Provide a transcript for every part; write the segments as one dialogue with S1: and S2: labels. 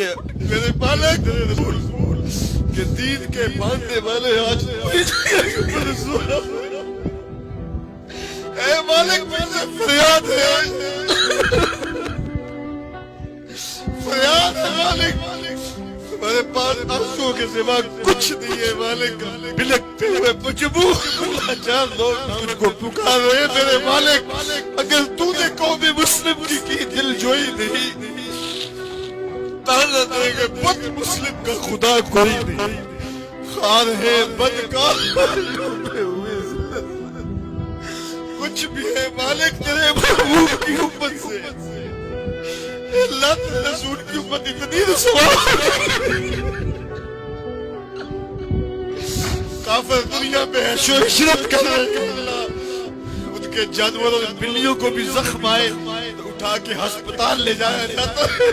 S1: کہ میرے مالک کہ دین کے ماننے والے آج اے مالک مجھے فریاد ہے، فریاد ہے مالک، تمہارے پاس آنسوں کے سوا کچھ نہیں ہے مالک، بلکتے ہوئے مجبور لاچار لوگ تجھ کو پکار رہے میرے مالک، اگر تو نے قوم مسلم کی دل جوئی نہیں تعالیٰ دے گے بد مسلم کا خدا کوئی نہیں، خار ہے بدکار کچھ بھی ہے مالک تیرے محبوب کی امت سے، اللہ تیرے رسول کی امت اتنی رسوا کافر دنیا میں عیش و عشرت کر رہے ہیں، ان کے جانوروں اور بلیوں کو بھی زخم آئے تو اٹھا کے ہسپتال لے جایا جاتا ہے،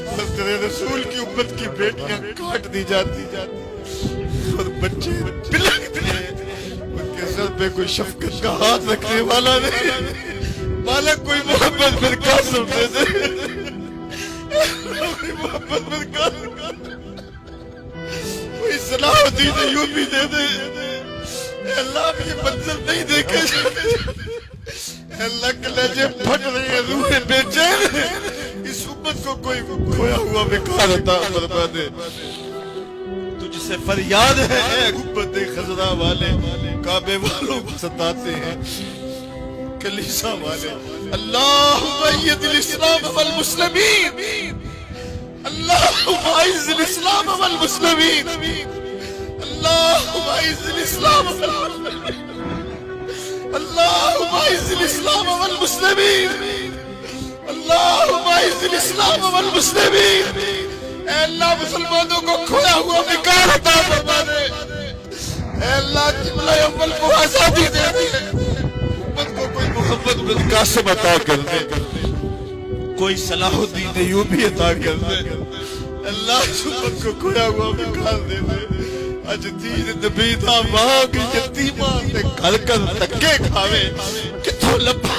S1: اور تیرے رسول کی امت کی بیٹیاں کاٹ دی جاتی اور بچے بلکتے ہیں، ان کے سر پہ کوئی شفقت کا ہاتھ رکھنے والا نہیں، مالک کوئی محمد بن قاسم دے دے، کوئی محمد بن قاسم، کوئی صلاح الدین ایوبی دے دے، اے اللہ بھی یہ منظر نہیں دیکھے جاتے، اے اللہ کے لہجے پھٹ رہے ہیں، روحیں بے چین ہیں، اس امت کو کوئی کھویا ہوا بیکار عطا فرما دے، تجھ سے فریاد ہے اے امت خضرا والے، کعبے والوں کو ستاتے ہیں، کلیسا والے، اللہم اید الاسلام والمسلمین، اللہم اعز الاسلام والمسلمین، اللہم اعز الاسلام والمسلمین، اللہم اعز الاسلام والمسلمین، اللہم اعز الاسلام والمسلمین، اے اللہ مسلمانوں کو کھویا ہوا بیکار عطا فرما دے، اے اللہ جملہ اول کو آزادی دے دے، امت کو کوئی محمد بن قاسم عطا کر دے، کوئی صلاح الدین ایوبی عطا کر دے، اللہ امت کو کھویا ہوا بیکار دے دے، اج دین نبی دا مانگ یتیماں تے گھر کر تکے کھاوے، کتھوں لبھا